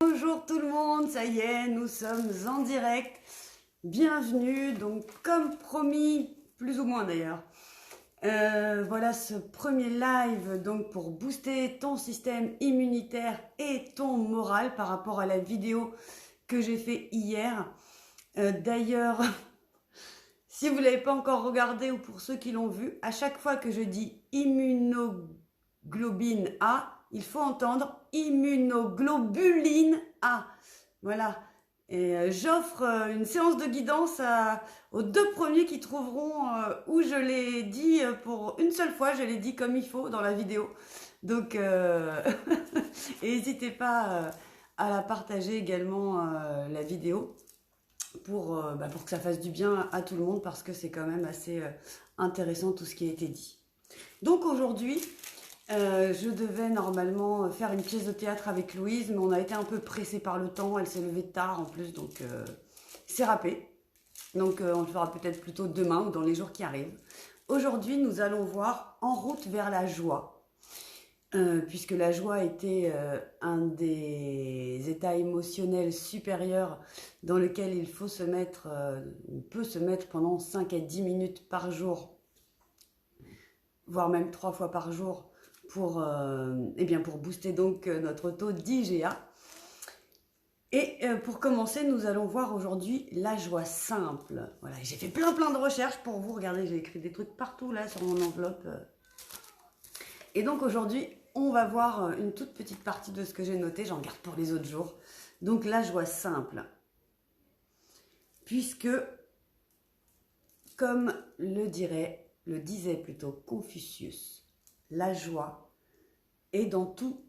Bonjour tout le monde, ça y est, nous sommes en direct. Bienvenue, donc comme promis, plus ou moins d'ailleurs. Voilà ce premier live donc pour booster ton système immunitaire et ton moral par rapport à la vidéo que j'ai fait hier. D'ailleurs, si vous ne l'avez pas encore regardé ou pour ceux qui l'ont vu, à chaque fois que je dis immunoglobine A, il faut entendre immunoglobuline A. Voilà. Et j'offre une séance de guidance aux deux premiers qui trouveront où je l'ai dit pour une seule fois, je l'ai dit comme il faut dans la vidéo. Donc, et n'hésitez pas à la partager également, la vidéo, pour que ça fasse du bien à tout le monde, parce que c'est quand même assez intéressant tout ce qui a été dit. Donc aujourd'hui, je devais normalement faire une pièce de théâtre avec Louise, mais on a été un peu pressé par le temps, elle s'est levée tard en plus, donc c'est râpé. Donc on le fera peut-être plutôt demain ou dans les jours qui arrivent. Aujourd'hui, nous allons voir En route vers la joie, puisque la joie était un des états émotionnels supérieurs dans lequel il faut se mettre, on peut se mettre pendant 5 à 10 minutes par jour, voire même 3 fois par jour, pour booster donc notre taux d'IGA. Et pour commencer, nous allons voir aujourd'hui la joie simple. Voilà, j'ai fait plein de recherches pour vous. Regardez, j'ai écrit des trucs partout là sur mon enveloppe. Et donc aujourd'hui, on va voir une toute petite partie de ce que j'ai noté. J'en garde pour les autres jours. Donc la joie simple. Puisque, comme le disait plutôt Confucius, la joie est dans tout,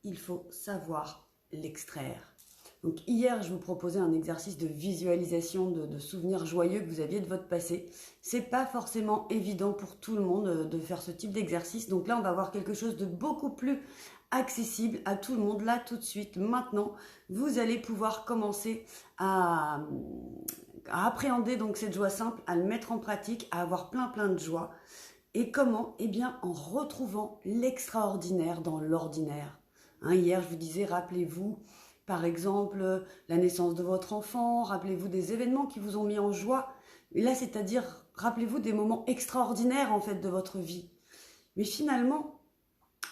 il faut savoir l'extraire. Donc hier, je vous proposais un exercice de visualisation de souvenirs joyeux que vous aviez de votre passé. C'est pas forcément évident pour tout le monde de faire ce type d'exercice. Donc là, on va voir quelque chose de beaucoup plus accessible à tout le monde. Là, tout de suite, maintenant, vous allez pouvoir commencer à appréhender donc cette joie simple, à le mettre en pratique, à avoir plein de joie. Et comment? Eh bien, en retrouvant l'extraordinaire dans l'ordinaire. Hier, je vous disais, rappelez-vous, par exemple, la naissance de votre enfant, rappelez-vous des événements qui vous ont mis en joie. Et là, c'est-à-dire, rappelez-vous des moments extraordinaires, en fait, de votre vie. Mais finalement,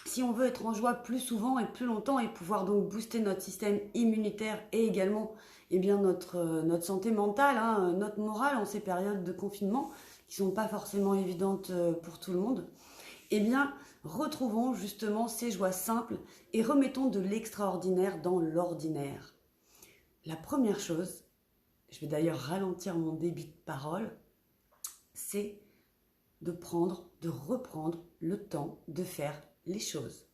si on veut être en joie plus souvent et plus longtemps et pouvoir donc booster notre système immunitaire et également notre santé mentale, notre morale en ces périodes de confinement qui ne sont pas forcément évidentes pour tout le monde, eh bien, retrouvons justement ces joies simples et remettons de l'extraordinaire dans l'ordinaire. La première chose, je vais d'ailleurs ralentir mon débit de parole, c'est de reprendre le temps de faire les choses.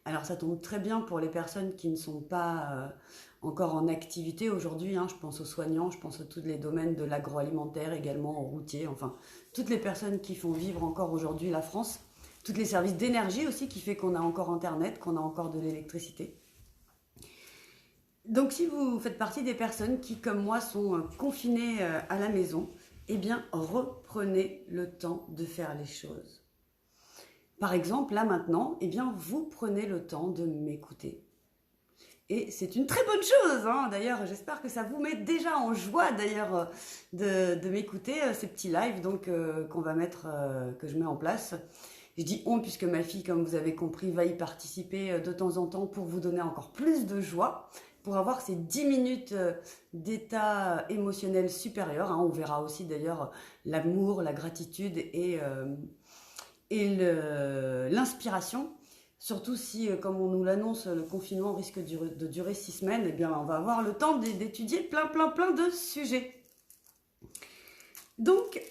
Alors ça tombe très bien pour les personnes qui ne sont pas encore en activité aujourd'hui, je pense aux soignants, je pense à tous les domaines de l'agroalimentaire, également aux routiers, enfin toutes les personnes qui font vivre encore aujourd'hui la France, tous les services d'énergie aussi qui fait qu'on a encore Internet, qu'on a encore de l'électricité. Donc si vous faites partie des personnes qui, comme moi, sont confinées à la maison, eh bien reprenez le temps de faire les choses. Par exemple, là maintenant, eh bien vous prenez le temps de m'écouter. Et c'est une très bonne chose, d'ailleurs, j'espère que ça vous met déjà en joie d'ailleurs de m'écouter, ces petits lives donc qu'on va mettre, que je mets en place. Je dis on puisque ma fille, comme vous avez compris, va y participer de temps en temps pour vous donner encore plus de joie, pour avoir ces 10 minutes d'état émotionnel supérieur. On verra aussi d'ailleurs l'amour, la gratitude et l'inspiration. Surtout si, comme on nous l'annonce, le confinement risque de durer 6 semaines, eh bien on va avoir le temps d'étudier plein de sujets. Donc,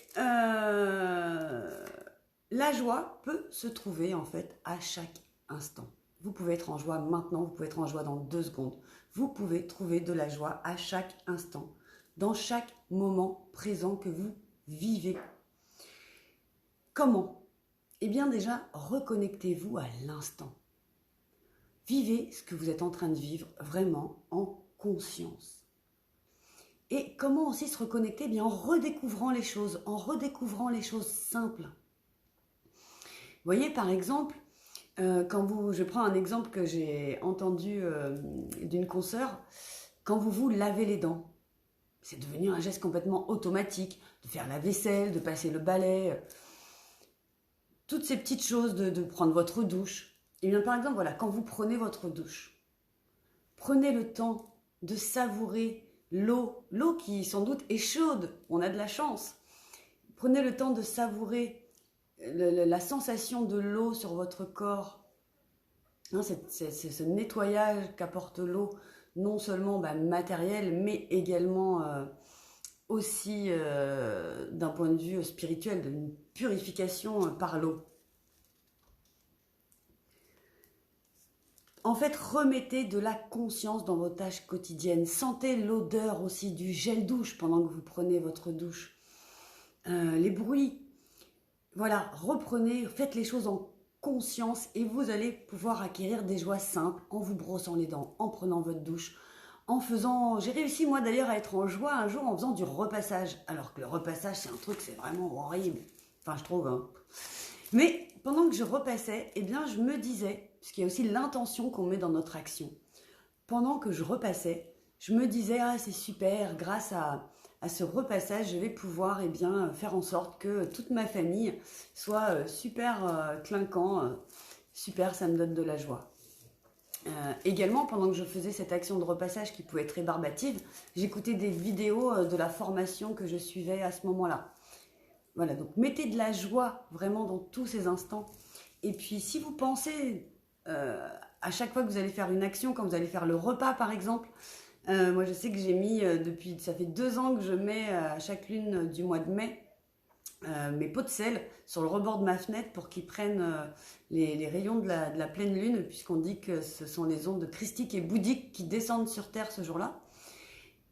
la joie peut se trouver en fait à chaque instant. Vous pouvez être en joie maintenant, vous pouvez être en joie dans 2 secondes. Vous pouvez trouver de la joie à chaque instant, dans chaque moment présent que vous vivez. Comment ? Eh bien déjà, reconnectez-vous à l'instant. Vivez ce que vous êtes en train de vivre vraiment en conscience. Et comment aussi se reconnecter? Eh bien en redécouvrant les choses simples. Vous voyez par exemple, je prends un exemple que j'ai entendu d'une consoeur, quand vous vous lavez les dents, c'est devenu un geste complètement automatique, de faire la vaisselle, de passer le balai, toutes ces petites choses, de prendre votre douche. Et bien par exemple, voilà, quand vous prenez votre douche, prenez le temps de savourer l'eau qui sans doute est chaude, on a de la chance. Prenez le temps de savourer la sensation de l'eau sur votre corps, hein, c'est ce nettoyage qu'apporte l'eau, non seulement matériel, mais également aussi d'un point de vue spirituel, d'une purification par l'eau. En fait, remettez de la conscience dans vos tâches quotidiennes. Sentez l'odeur aussi du gel douche pendant que vous prenez votre douche. Les bruits. Voilà, reprenez, faites les choses en conscience et vous allez pouvoir acquérir des joies simples en vous brossant les dents, en prenant votre douche, en faisant... J'ai réussi moi d'ailleurs à être en joie un jour en faisant du repassage. Alors que le repassage c'est un truc, c'est vraiment horrible. Enfin je trouve. Hein. Mais pendant que je repassais, eh bien je me disais, parce qu'il y a aussi l'intention qu'on met dans notre action. Pendant que je repassais, je me disais, ah c'est super, grâce à ce repassage, je vais pouvoir faire en sorte que toute ma famille soit super clinquant, super, ça me donne de la joie. Également, pendant que je faisais cette action de repassage qui pouvait être rébarbative, j'écoutais des vidéos de la formation que je suivais à ce moment-là. Voilà, donc mettez de la joie vraiment dans tous ces instants. Et puis, si vous pensez à chaque fois que vous allez faire une action, quand vous allez faire le repas par exemple, moi je sais que j'ai mis ça fait 2 ans que je mets à chaque lune du mois de mai mes pots de sel sur le rebord de ma fenêtre pour qu'ils prennent les rayons de la pleine lune, puisqu'on dit que ce sont les ondes christiques et bouddhiques qui descendent sur Terre ce jour-là.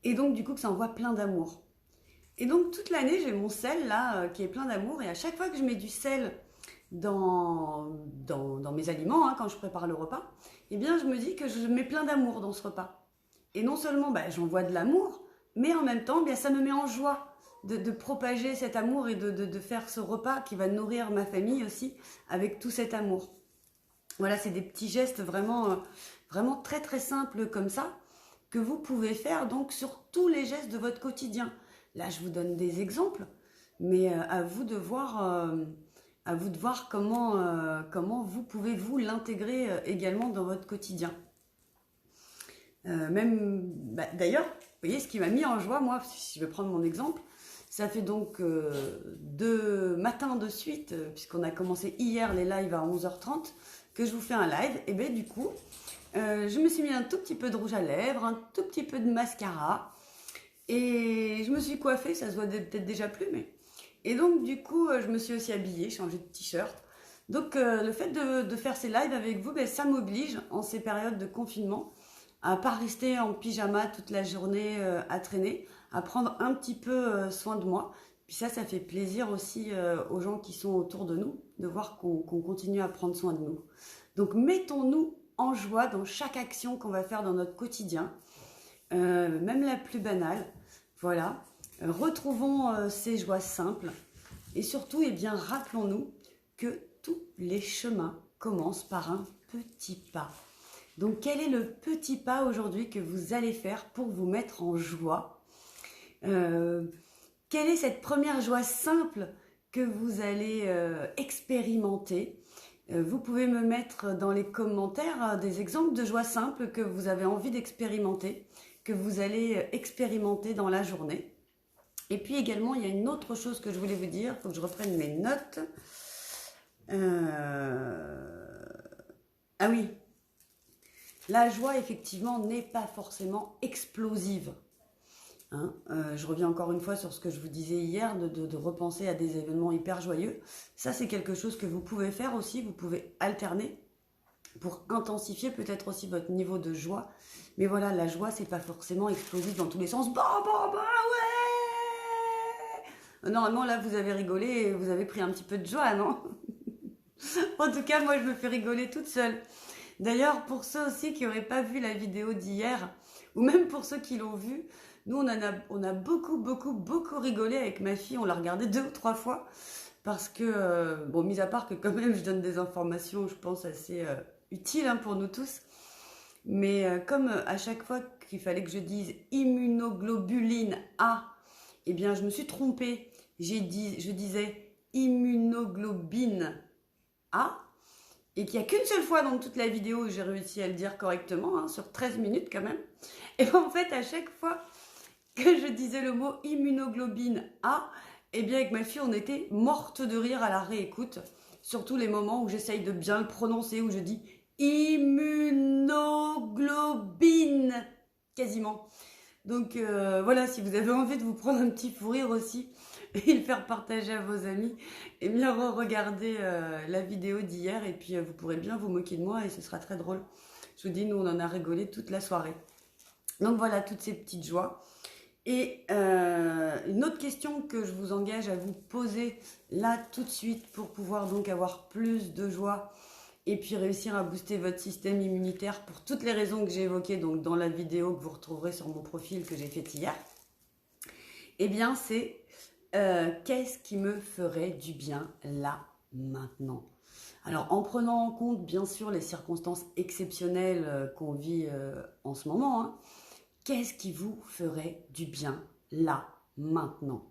Et donc du coup que ça envoie plein d'amour. Et donc toute l'année j'ai mon sel là qui est plein d'amour, et à chaque fois que je mets du sel dans mes aliments, hein, quand je prépare le repas, eh bien je me dis que je mets plein d'amour dans ce repas. Et non seulement j'envoie de l'amour, mais en même temps ça me met en joie de propager cet amour et de faire ce repas qui va nourrir ma famille aussi avec tout cet amour. Voilà, c'est des petits gestes vraiment, vraiment très très simples comme ça que vous pouvez faire donc sur tous les gestes de votre quotidien. Là, je vous donne des exemples, mais à vous de voir comment vous pouvez vous l'intégrer également dans votre quotidien. D'ailleurs, vous voyez, ce qui m'a mis en joie, moi, si je vais prendre mon exemple, ça fait donc 2 matins de suite, puisqu'on a commencé hier les lives à 11h30, que je vous fais un live. Et bien du coup, je me suis mis un tout petit peu de rouge à lèvres, un tout petit peu de mascara, et je me suis coiffée, ça se voit peut-être déjà plus, mais... Et donc du coup, je me suis aussi habillée, changé de t-shirt. Donc le fait de faire ces lives avec vous, ça m'oblige, en ces périodes de confinement, à ne pas rester en pyjama toute la journée à traîner, à prendre un petit peu soin de moi. Puis ça fait plaisir aussi aux gens qui sont autour de nous, de voir qu'on continue à prendre soin de nous. Donc mettons-nous en joie dans chaque action qu'on va faire dans notre quotidien, même la plus banale. Voilà, retrouvons ces joies simples et surtout, rappelons-nous que tous les chemins commencent par un petit pas. Donc, quel est le petit pas aujourd'hui que vous allez faire pour vous mettre en joie ? Quelle est cette première joie simple que vous allez expérimenter ? Vous pouvez me mettre dans les commentaires des exemples de joie simple que vous avez envie d'expérimenter, que vous allez expérimenter dans la journée. Et puis également, il y a une autre chose que je voulais vous dire, il faut que je reprenne mes notes. Ah oui. La joie, effectivement, n'est pas forcément explosive. Hein, je reviens encore une fois sur ce que je vous disais hier, de repenser à des événements hyper joyeux. Ça, c'est quelque chose que vous pouvez faire aussi, vous pouvez alterner pour intensifier peut-être aussi votre niveau de joie. Mais voilà, la joie, c'est pas forcément explosif dans tous les sens. Ouais! Normalement, là, vous avez rigolé et vous avez pris un petit peu de joie, non? En tout cas, moi, je me fais rigoler toute seule. D'ailleurs, pour ceux aussi qui n'auraient pas vu la vidéo d'hier, ou même pour ceux qui l'ont vue, nous, on a beaucoup rigolé avec ma fille. On l'a regardé 2 ou 3 fois parce que, bon, mis à part que quand même je donne des informations, je pense, assez utiles pour nous tous, mais comme à chaque fois qu'il fallait que je dise immunoglobuline A, eh bien je me suis trompée, je disais immunoglobine A, et qu'il n'y a qu'une seule fois dans toute la vidéo où j'ai réussi à le dire correctement, sur 13 minutes quand même, et ben, en fait à chaque fois que je disais le mot immunoglobine A, eh bien avec ma fille on était morte de rire à la réécoute, surtout les moments où j'essaye de bien le prononcer, où je dis immunoglobine quasiment. Donc voilà, si vous avez envie de vous prendre un petit fou rire aussi et le faire partager à vos amis, et bien regardez la vidéo d'hier et puis vous pourrez bien vous moquer de moi et ce sera très drôle. Je vous dis, nous on en a rigolé toute la soirée. Donc voilà, toutes ces petites joies. Et une autre question que je vous engage à vous poser là tout de suite pour pouvoir donc avoir plus de joie et puis réussir à booster votre système immunitaire pour toutes les raisons que j'ai évoquées donc dans la vidéo que vous retrouverez sur mon profil que j'ai faite hier, eh bien c'est qu'est-ce qui me ferait du bien là, maintenant? Alors en prenant en compte bien sûr les circonstances exceptionnelles qu'on vit en ce moment, qu'est-ce qui vous ferait du bien là, maintenant?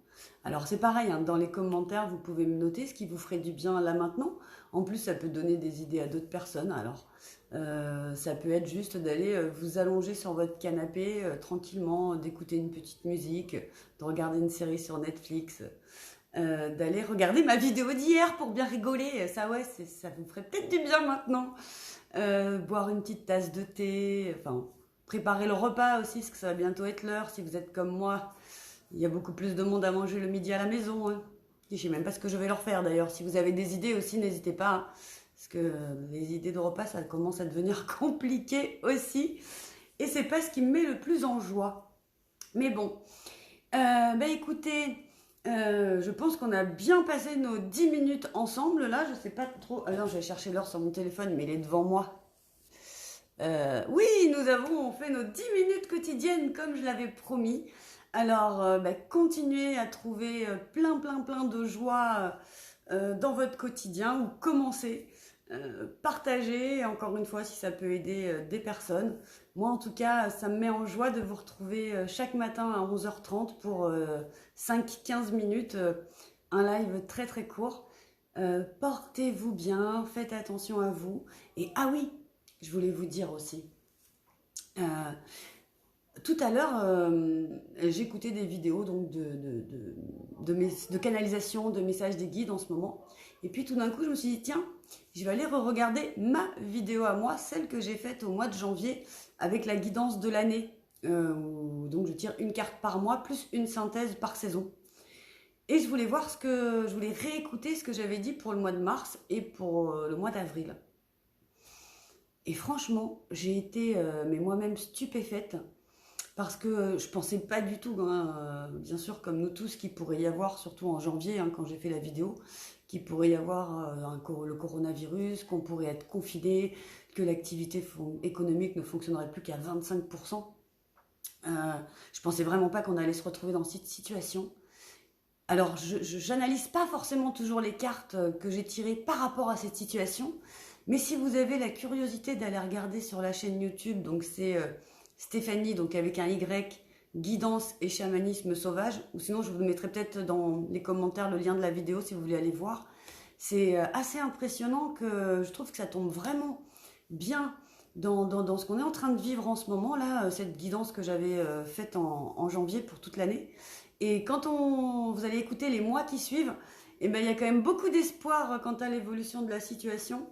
Alors c'est pareil, dans les commentaires, vous pouvez me noter ce qui vous ferait du bien là, maintenant. En plus, ça peut donner des idées à d'autres personnes. Alors, ça peut être juste d'aller vous allonger sur votre canapé tranquillement, d'écouter une petite musique, de regarder une série sur Netflix, d'aller regarder ma vidéo d'hier pour bien rigoler. Ça, ouais, ça vous ferait peut-être du bien maintenant. Boire une petite tasse de thé, enfin... Préparez le repas aussi, parce que ça va bientôt être l'heure. Si vous êtes comme moi, il y a beaucoup plus de monde à manger le midi à la maison. Je ne sais même pas ce que je vais leur faire d'ailleurs. Si vous avez des idées aussi, n'hésitez pas. Parce que les idées de repas, ça commence à devenir compliqué aussi. Et c'est pas ce qui me met le plus en joie. Mais bon, écoutez, je pense qu'on a bien passé nos 10 minutes ensemble. Là, je sais pas trop... Alors, je vais chercher l'heure sur mon téléphone, mais il est devant moi. Oui, nous avons fait nos 10 minutes quotidiennes comme je l'avais promis. Alors, continuez à trouver plein de joie dans votre quotidien ou commencez. Partagez, encore une fois, si ça peut aider des personnes. Moi, en tout cas, ça me met en joie de vous retrouver chaque matin à 11h30 pour 5-15 minutes, un live très court. Portez-vous bien, faites attention à vous. Et ah oui, je voulais vous dire aussi, tout à l'heure, j'écoutais des vidéos donc de canalisation, de messages des guides en ce moment. Et puis tout d'un coup, je me suis dit, tiens, je vais aller regarder ma vidéo à moi, celle que j'ai faite au mois de janvier avec la guidance de l'année. Donc je tire une carte par mois, plus une synthèse par saison. Et je voulais voir je voulais réécouter ce que j'avais dit pour le mois de mars et pour le mois d'avril. Et franchement, j'ai été mais moi-même stupéfaite parce que je pensais pas du tout, bien sûr comme nous tous, qu'il pourrait y avoir, surtout en janvier quand j'ai fait la vidéo, qu'il pourrait y avoir le coronavirus, qu'on pourrait être confiné, que l'activité économique ne fonctionnerait plus qu'à 25%. Je pensais vraiment pas qu'on allait se retrouver dans cette situation. Alors, je n'analyse pas forcément toujours les cartes que j'ai tirées par rapport à cette situation, mais si vous avez la curiosité d'aller regarder sur la chaîne YouTube, donc c'est Stéphanie, donc avec un Y, guidance et chamanisme sauvage, ou sinon je vous mettrai peut-être dans les commentaires le lien de la vidéo si vous voulez aller voir. C'est assez impressionnant que je trouve que ça tombe vraiment bien dans ce qu'on est en train de vivre en ce moment, là, cette guidance que j'avais faite en janvier pour toute l'année. Et quand vous allez écouter les mois qui suivent, il y a quand même beaucoup d'espoir quant à l'évolution de la situation.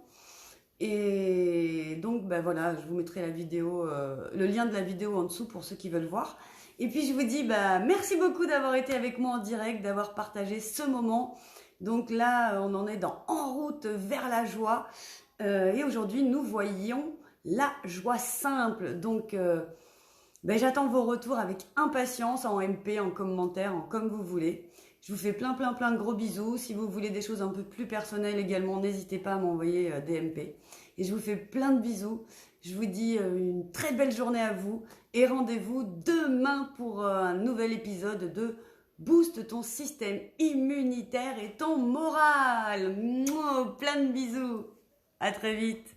Et donc, voilà, je vous mettrai la vidéo, le lien de la vidéo en dessous pour ceux qui veulent voir. Et puis, je vous dis merci beaucoup d'avoir été avec moi en direct, d'avoir partagé ce moment. Donc là, on en est En route vers la joie. Et aujourd'hui, nous voyons la joie simple. Donc, j'attends vos retours avec impatience en MP, en commentaire, comme vous voulez. Je vous fais plein de gros bisous. Si vous voulez des choses un peu plus personnelles également, n'hésitez pas à m'envoyer des MP. Et je vous fais plein de bisous. Je vous dis une très belle journée à vous. Et rendez-vous demain pour un nouvel épisode de booste ton système immunitaire et ton moral. Mouah, plein de bisous. À très vite.